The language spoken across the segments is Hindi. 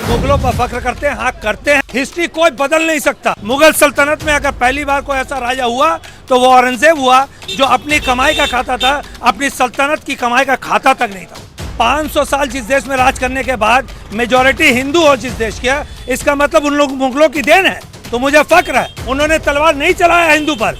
मुगलों पर फख्र करते हैं, हाँ करते हैं। हिस्ट्री कोई बदल नहीं सकता। मुगल सल्तनत में अगर पहली बार कोई ऐसा राजा हुआ तो वो औरंगजेब हुआ, जो अपनी कमाई का खाता था, अपनी सल्तनत की कमाई का खाता तक नहीं था। 500 साल जिस देश में राज करने के बाद मेजॉरिटी हिंदू हो जिस देश के, इसका मतलब उन लोग मुगलों की देन है। तो मुझे फख्र है, उन्होंने तलवार नहीं चलाया हिंदू पर,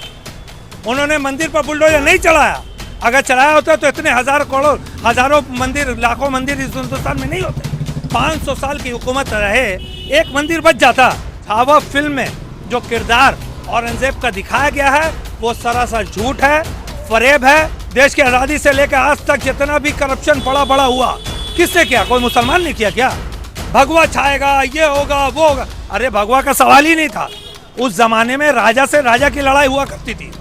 उन्होंने मंदिर पर बुलडोजर नहीं चलाया। अगर चलाया होता तो इतने हजारों मंदिर, लाखों मंदिर इस हिंदुस्तान में नहीं होते। 500 साल की हुकूमत रहे, एक मंदिर बच जाता। छावा फिल्म में जो किरदार औरंगजेब का दिखाया गया है वो सरासर झूठ है, फरेब है। देश की आज़ादी से लेकर आज तक जितना भी करप्शन बड़ा हुआ, किसने किया? कोई मुसलमान ने किया क्या? भगवा छाएगा, ये होगा, वो होगा। अरे भगवा का सवाल ही नहीं था। उस जमाने में राजा से राजा की लड़ाई हुआ करती थी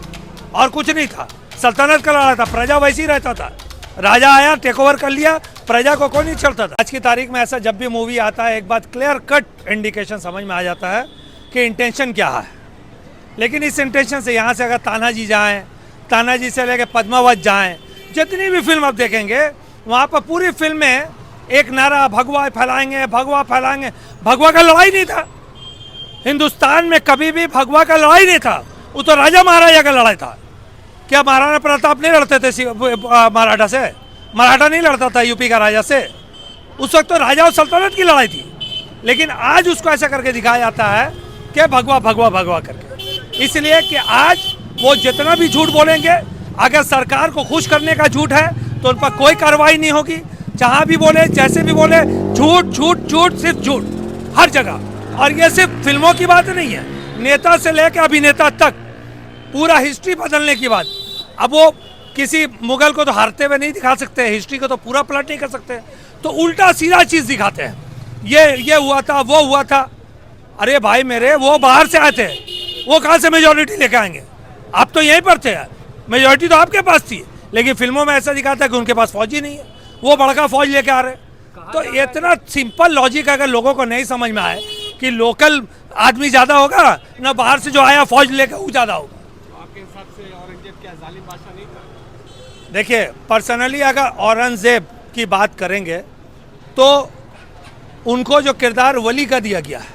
और कुछ नहीं था। सल्तनत का लड़ा था, प्रजा वैसी ही रहता था। राजा आया, टेक ओवर कर लिया, प्रजा को कोई नहीं चलता था। आज की तारीख में ऐसा जब भी मूवी आता है, एक बात क्लियर कट इंडिकेशन समझ में आ जाता है कि इंटेंशन क्या है। लेकिन इस इंटेंशन से यहाँ से अगर तानाजी जाएं, तानाजी से लेकर पद्मावत जाएं, जितनी भी फिल्म आप देखेंगे वहाँ पर पूरी फिल्म में एक नारा भगवा फैलाएंगे, भगवा फैलाएंगे। भगवा का लड़ाई नहीं था हिंदुस्तान में, कभी भी भगवा का लड़ाई नहीं था। वो तो राजा महाराजा का लड़ाई था। क्या महाराणा प्रताप नहीं लड़ते थे मराठा से? मराठा नहीं लड़ता था यूपी का राजा से? उस वक्त तो राजा और सल्तनत की लड़ाई थी। लेकिन आज उसको ऐसा करके दिखाया जाता है कि भगवा भगवा भगवा करके, इसलिए कि आज वो जितना भी झूठ बोलेंगे, अगर सरकार को खुश करने का झूठ है तो उन पर कोई कार्रवाई नहीं होगी। जहाँ भी बोले, जैसे भी बोले, झूठ झूठ झूठ, सिर्फ झूठ हर जगह। और ये सिर्फ फिल्मों की बात नहीं है, नेता से लेकर अभिनेता तक पूरा हिस्ट्री बदलने की बात। अब वो किसी मुगल को तो हारते हुए नहीं दिखा सकते, हिस्ट्री को तो पूरा पलट नहीं कर सकते, तो उल्टा सीधा चीज़ दिखाते हैं। ये हुआ था, वो हुआ था। अरे भाई मेरे, वो बाहर से आए थे, वो कहाँ से मेजॉरिटी लेके आएंगे? आप तो यहीं पर थे, मेजॉरिटी तो आपके पास थी। लेकिन फिल्मों में ऐसा दिखाता है कि उनके पास फौज ही नहीं है, वो बड़का फौज लेके आ रहे। तो इतना सिंपल लॉजिक अगर लोगों को नहीं समझ में आए कि लोकल आदमी ज़्यादा होगा ना बाहर से जो आया फौज लेकर वो ज़्यादा होगा। आपके हिसाब से औरंगजेब क्या जालिम बादशाह नहीं था? देखिए, पर्सनली अगर औरंगजेब की बात करेंगे तो उनको जो किरदार वली का दिया गया है,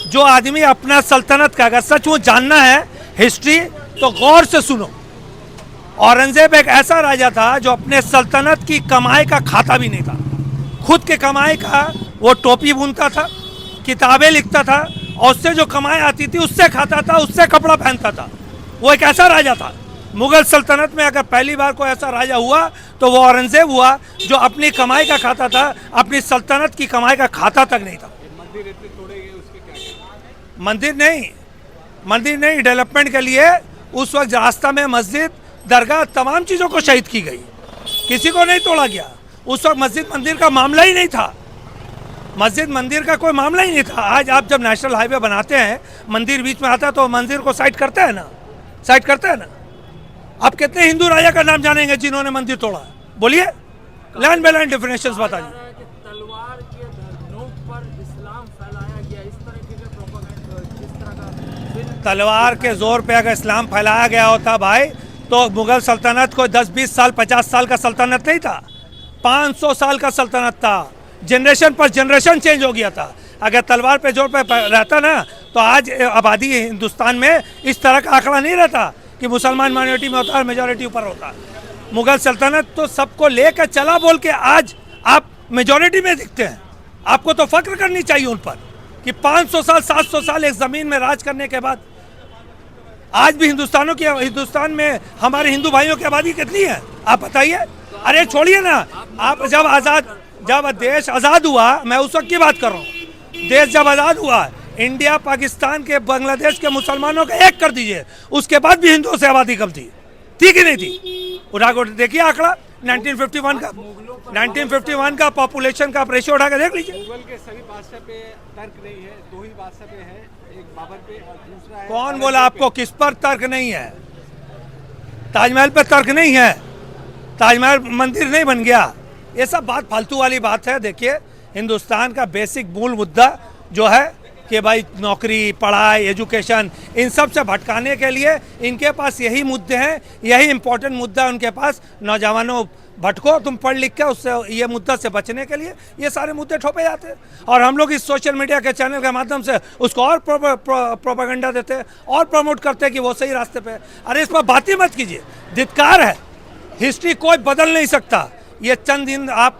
जो आदमी अपना सल्तनत का अगर सच वो जानना है हिस्ट्री तो गौर से सुनो। औरंगजेब एक ऐसा राजा था जो अपने सल्तनत की कमाई का खाता भी नहीं था। खुद के कमाई का वो टोपी बुनता था, किताबें लिखता था, और उससे जो कमाई आती थी उससे खाता था, उससे कपड़ा पहनता था। वो एक ऐसा राजा था। मुगल सल्तनत में अगर पहली बार कोई ऐसा राजा हुआ तो वो औरंगजेब हुआ, जो अपनी कमाई का खाता था, अपनी सल्तनत की कमाई का खाता तक नहीं था। मंदिर इतने तोड़े गए, उसके क्या? मंदिर नहीं, डेवलपमेंट के लिए उस वक्त रास्ता में मस्जिद, दरगाह, तमाम चीज़ों को शहीद की गई, किसी को नहीं तोड़ा गया। उस वक्त मस्जिद मंदिर का मामला ही नहीं था, मस्जिद मंदिर का कोई मामला ही नहीं था। आज आप जब नेशनल हाईवे बनाते हैं, मंदिर बीच में आता है तो मंदिर को साइड करते हैं ना, साइड करते हैं ना। आप कितने हिंदू राजा का नाम जानेंगे जिन्होंने मंदिर तोड़ा? बोलिए, लाइन बाय लाइन डिफरेंशियल्स बता दीजिए। तलवार के नोक पर इस्लाम फैलाया गया, इस तरह के प्रोपेगेंडा, जिस तरह का तलवार के जोर पे अगर इस्लाम फैलाया गया होता भाई, तो मुगल सल्तनत को 10-20 साल 50 साल का सल्तनत नहीं था, 500 साल का सल्तनत था। जनरेशन पर जनरेशन चेंज हो गया था। अगर तलवार पे जोर पे रहता ना तो आज आबादी हिंदुस्तान में इस तरह का आंकड़ा नहीं रहता कि मुसलमान माइनॉरिटी में होता है, मेजॉरिटी ऊपर होता। मुगल सल्तनत तो सबको लेकर चला बोल के आज आप मेजॉरिटी में दिखते हैं। आपको तो फख्र करनी चाहिए उन पर कि 500 साल 700 साल एक ज़मीन में राज करने के बाद आज भी हिंदुस्तान में हमारे हिंदू भाइयों की आबादी कितनी है आप बताइए। अरे छोड़िए ना, आप जब देश आज़ाद हुआ, मैं उस वक्त की बात कर रहा हूँ, देश जब आज़ाद हुआ, इंडिया पाकिस्तान के बांग्लादेश के मुसलमानों का एक कर दीजिए, उसके बाद भी हिंदुओं से आबादी कम थी कि नहीं थी? उठा को देखिए आंकड़ा 1951 का पॉपुलेशन का रेशियो उठा के देख लीजिए। मुगल के सभी बादशाह पे तर्क नहीं है, दो ही बादशाह पे है, एक बाबर पे और दूसरा है। कौन बोला आपको किस पर तर्क नहीं है? ताजमहल पे तर्क नहीं है, ताजमहल मंदिर नहीं बन गया। ये सब बात फालतू वाली बात है। देखिए, हिंदुस्तान का बेसिक मूल मुद्दा जो है कि भाई नौकरी, पढ़ाई, एजुकेशन, इन सब से भटकाने के लिए इनके पास यही मुद्दे हैं, यही इम्पोर्टेंट मुद्दा है उनके पास। नौजवानों भटको तुम पढ़ लिख के उससे ये मुद्दा से बचने के लिए ये सारे मुद्दे ठोपे जाते हैं और हम लोग इस सोशल मीडिया के चैनल के माध्यम से उसको और प्रोपेगेंडा देते हैं और प्रमोट करते हैं कि वो सही रास्ते पे है। अरे इस पर बात ही मत कीजिए, धिक्कार है। हिस्ट्री कोई बदल नहीं सकता। ये चंद दिन आप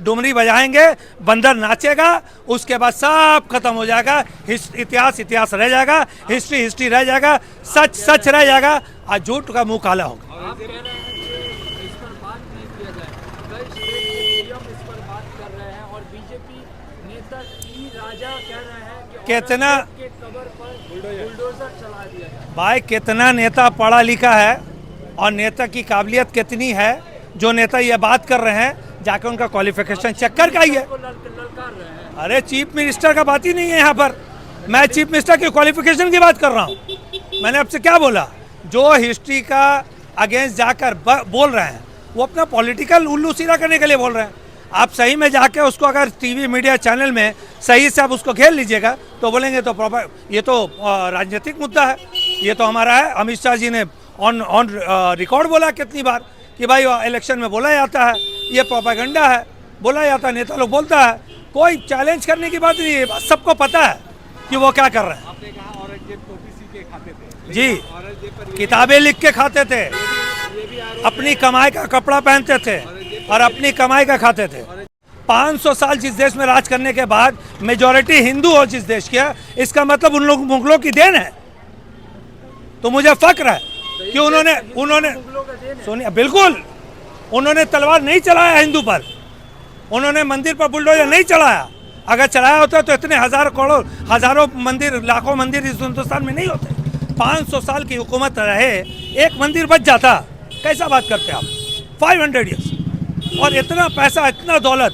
डुमरी बजाएंगे, बंदर नाचेगा, उसके बाद सब खत्म हो जाएगा। इतिहास इतिहास रह जाएगा, हिस्ट्री हिस्ट्री रह जाएगा, सच सच रह जाएगा, आज झूठ का मुंह काला होगा। आप कह रहे हैं कि इस पर बात नहीं किया जाए, कई स्टेट के सीएम इस पर बात कर रहे हैं और बीजेपी नेता ई राजा कह रहे हैं कि कितना औरंगजेब के कब्र पर बुलडोजर चला दिया जाए। भाई कितना नेता पढ़ा लिखा है और नेता की काबिलियत कितनी है, जो नेता ये बात कर रहे हैं जाकर उनका क्वालिफिकेशन चेक करके आइए। ललकार रहे हैं। अरे चीफ मिनिस्टर का बात ही नहीं है यहाँ पर, मैं चीफ मिनिस्टर की क्वालिफिकेशन की बात कर रहा हूँ। मैंने आपसे क्या बोला, जो हिस्ट्री का अगेंस्ट जाकर बोल रहे हैं वो अपना पॉलिटिकल उल्लू सीधा करने के लिए बोल रहे हैं। आप सही में जाके उसको अगर टीवी मीडिया चैनल में सही से आप उसको घेर लीजिएगा तो बोलेंगे तो प्रॉपर ये तो राजनीतिक मुद्दा है, ये तो हमारा है। अमित शाह जी ने ऑन रिकॉर्ड बोला कितनी बार कि भाई इलेक्शन में बोला जाता है, ये प्रोपेगेंडा है, बोला जाता है, नेता लोग बोलता है, कोई चैलेंज करने की बात नहीं है। सबको पता है कि वो क्या कर रहे हैं। आपने कहा औरंगजेब तो किसी के खाते थे जी, औरंगजेब पर किताबें लिख के खाते थे, ये भी आरोप अपनी कमाई का कपड़ा पहनते थे और अपनी कमाई का खाते थे। 500 साल जिस देश में राज करने के बाद मेजॉरिटी हिंदू हो जिस देश की, इसका मतलब उन लोग मुगलों की देन है। तो मुझे फक्र है कि उन्होंने सुनिए, बिल्कुल उन्होंने तलवार नहीं चलाया हिंदू पर, उन्होंने मंदिर पर बुलडोजर नहीं चलाया। अगर चलाया होता तो इतने हजारों मंदिर, लाखों मंदिर इस हिंदुस्तान में नहीं होते। 500 साल की हुकूमत रहे, एक मंदिर बच जाता। कैसा बात करते आप? 500 ईयर्स और इतना पैसा, इतना दौलत,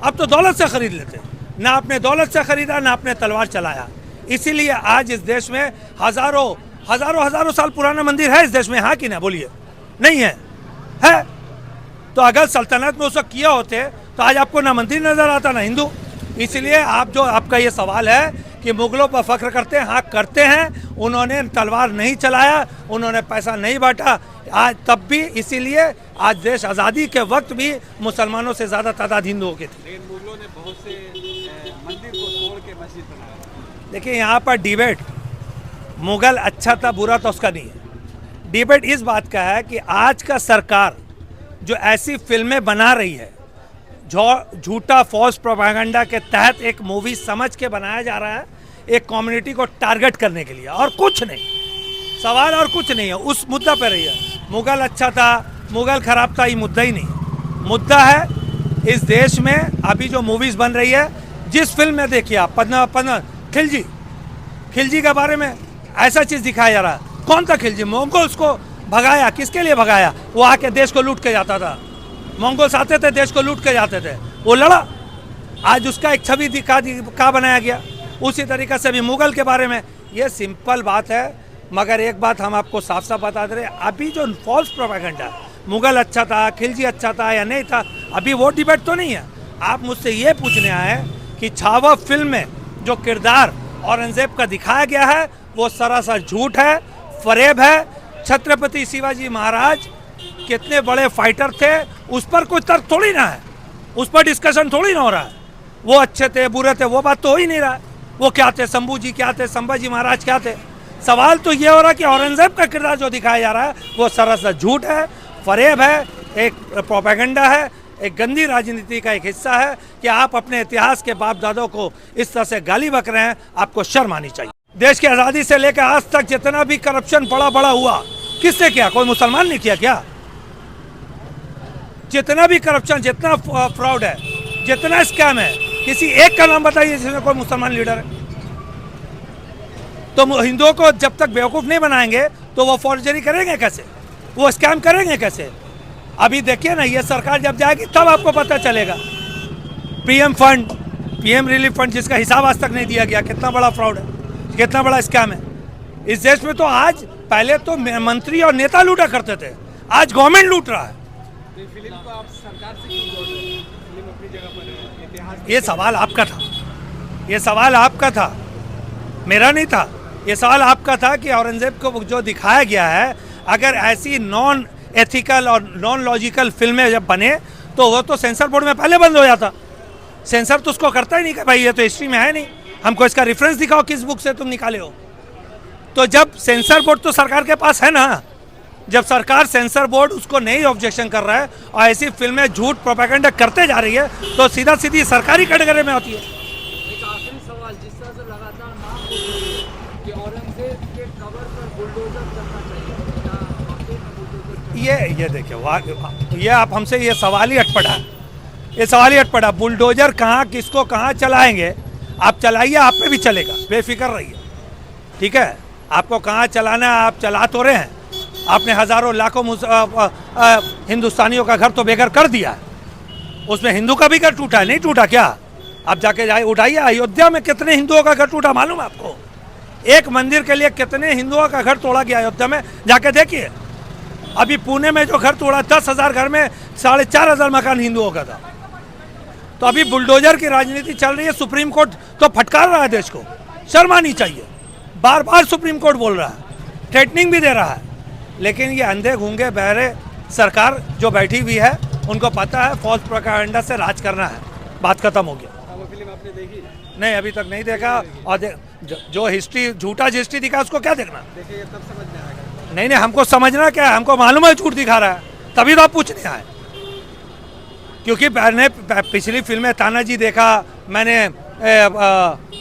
अब तो दौलत से खरीद लेते। ना आपने दौलत से खरीदा, ना आपने तलवार चलाया। इसीलिए आज इस देश में हजारों साल पुराना मंदिर है इस देश में, हाँ कि ना? बोलिए, नहीं है? तो अगर सल्तनत में उसको किया होते तो आज आपको ना मंदिर नजर आता ना हिंदू। इसलिए आपका ये सवाल है कि मुगलों पर फख्र करते हैं, हाँ करते हैं। उन्होंने तलवार नहीं चलाया, उन्होंने पैसा नहीं बांटा आज तब भी। इसीलिए आज देश आज़ादी के वक्त भी मुसलमानों से ज़्यादा तादाद हिंदुओं की थी। लेकिन मुगलों ने बहुत से मंदिर को तोड़ के मस्जिद बनाया। देखिए यहाँ पर डिबेट मुगल अच्छा था बुरा था उसका नहीं है। डिबेट इस बात का है कि आज का सरकार जो ऐसी फिल्में बना रही है, जो झूठा फॉल्स प्रोपेगेंडा के तहत एक मूवी समझ के बनाया जा रहा है एक कम्युनिटी को टारगेट करने के लिए, और कुछ नहीं। सवाल और कुछ नहीं है, उस मुद्दा पर रही है। मुगल अच्छा था, मुगल खराब था, ये मुद्दा ही नहीं। मुद्दा है इस देश में अभी जो मूवीज़ बन रही है, जिस फिल्म में देखिए आप खिलजी के बारे में ऐसा चीज़ दिखाया जा रहा है। कौन था खिलजी? मंगोल्स को भगाया, किसके लिए भगाया? वो आके देश को लूट के जाता था। मंगोल्स आते थे, देश को लूट के जाते थे, वो लड़ा। आज उसका एक छवि दिखा बनाया गया। उसी तरीके से भी मुगल के बारे में ये सिंपल बात है। मगर एक बात हम आपको साफ साफ बता दे रहे, अभी जो फॉल्स प्रोपेगेंडा, मुगल अच्छा था, खिलजी अच्छा था या नहीं था, अभी वो डिबेट तो नहीं है। आप मुझसे ये पूछने आए कि छावा फिल्म में जो किरदार औरंगजेब का दिखाया गया है वो सरासर झूठ है, फरेब है। छत्रपति शिवाजी महाराज कितने बड़े फाइटर थे, उस पर कोई तर्क थोड़ी ना है, उस पर डिस्कशन थोड़ी ना हो रहा है। वो अच्छे थे बुरे थे वो बात तो हो ही नहीं रहा है। वो क्या थे, शंभू जी क्या थे, संभाजी महाराज क्या थे? सवाल तो ये हो रहा है कि औरंगजेब का किरदार जो दिखाया जा रहा है वो सरासर झूठ है, फरेब है, एक प्रोपेगेंडा है, एक गंदी राजनीति का एक हिस्सा है कि आप अपने इतिहास के बाप दादों को इस तरह से गाली बक रहे हैं। आपको शर्म आनी चाहिए। देश की आज़ादी से लेकर आज तक जितना भी करप्शन बड़ा हुआ, किसने किया? कोई मुसलमान ने किया क्या? जितना भी करप्शन, जितना फ्रॉड है, जितना स्कैम है, किसी एक का नाम बताइए जिसमें कोई मुसलमान लीडर है। तो हिंदुओं को जब तक बेवकूफ़ नहीं बनाएंगे तो वो फॉर्जरी करेंगे कैसे, वो स्कैम करेंगे कैसे? अभी देखिए ना, ये सरकार जब जाएगी तब आपको पता चलेगा। पीएम रिलीफ फंड जिसका हिसाब आज तक नहीं दिया गया, कितना बड़ा फ्रॉड है, कितना बड़ा स्कैम है इस देश में। तो आज पहले तो मंत्री और नेता लूटा करते थे, आज गवर्नमेंट लूट रहा है। फिल्म को आप सरकार से क्यों जोड़ रहे हैं? फिल्म अपनी जगह पर है, इतिहास। ये सवाल आपका था, ये सवाल आपका था, मेरा नहीं था। ये सवाल आपका था कि औरंगजेब को जो दिखाया गया है, अगर ऐसी नॉन एथिकल और नॉन लॉजिकल फिल्में जब बने तो वो तो सेंसर बोर्ड में पहले बंद हो जाता। सेंसर तो उसको करता ही नहीं कि भाई ये तो हिस्ट्री में है नहीं, हमको इसका रेफरेंस दिखाओ किस बुक से तुम निकाले हो। तो जब सेंसर बोर्ड तो सरकार के पास है ना, जब सरकार सेंसर बोर्ड उसको नहीं ऑब्जेक्शन कर रहा है और ऐसी फिल्में झूठ प्रोपेगेंडा करते जा रही है तो सीधा सीधी सरकारी कटघरे में होती है। एक आखिरी सवाल, जिस तरह से लगातार मांग हो रही है कि औरंगजेब के कब्र पर बुलडोजर चलना चाहिए, क्या वाकई में बुलडोजर ये देखिए, ये आप हमसे ये सवाल ही अटपटा है, ये सवाल ही अटपटा। बुलडोजर कहाँ किसको कहाँ चलाएंगे, आप चलाइए, आप पे भी चलेगा, बेफिक्र रहिए, ठीक है। आपको कहाँ चलाना है आप चला तो रहे हैं। आपने हज़ारों लाखों हिंदुस्तानियों का घर तो बेघर कर दिया है, उसमें हिंदू का भी घर टूटा, नहीं टूटा क्या? आप जाके जाए उठाइए, अयोध्या में कितने हिंदुओं का घर टूटा मालूम है आपको? एक मंदिर के लिए कितने हिंदुओं का घर तोड़ा गया अयोध्या में, जाके देखिए। अभी पुणे में जो घर तोड़ा, 10,000 घर में 4,500 मकान हिंदुओं का था। तो अभी बुलडोजर की राजनीति चल रही है। सुप्रीम कोर्ट तो फटकार रहा है देश को, शर्म आनी चाहिए। बार बार सुप्रीम कोर्ट बोल रहा है, थ्रेटनिंग भी दे रहा है, लेकिन ये अंधे गूंगे बहरे सरकार जो बैठी हुई है उनको पता है फॉल्स प्रोपेगेंडा से राज करना है, बात खत्म हो गया। वो फिल्म आपने देखी? नहीं, अभी तक नहीं देखा। और जो हिस्ट्री झूठा हिस्ट्री दिखा उसको क्या देखना? देखिए तब समझ में आएगा। नहीं, हमको समझना क्या है, हमको मालूम है झूठ दिखा रहा है, तभी तो आप पूछने आए। क्योंकि मैंने पिछली फिल्में तानाजी देखा, मैंने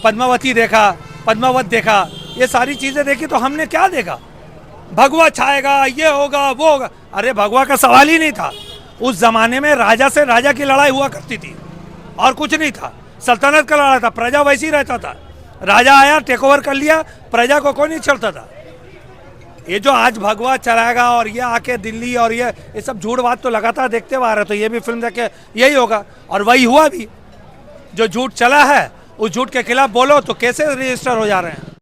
पद्मावती देखा, पद्मावत देखा, ये सारी चीज़ें देखी, तो हमने क्या देखा? भगवा छाएगा, ये होगा वो होगा। अरे भगवा का सवाल ही नहीं था। उस जमाने में राजा से राजा की लड़ाई हुआ करती थी और कुछ नहीं था, सल्तनत का लड़ाई था, प्रजा वैसे ही रहता था। राजा आया, टेक ओवर कर लिया, प्रजा को कोई नहीं चलता था। ये जो आज भगवा चलाएगा और ये आके दिल्ली और ये सब झूठ बात तो लगातार देखते हुए आ रहे, तो ये भी फिल्म देख के यही होगा और वही हुआ भी। जो झूठ चला है उस झूठ के खिलाफ बोलो तो कैसे रजिस्टर हो जा रहे हैं।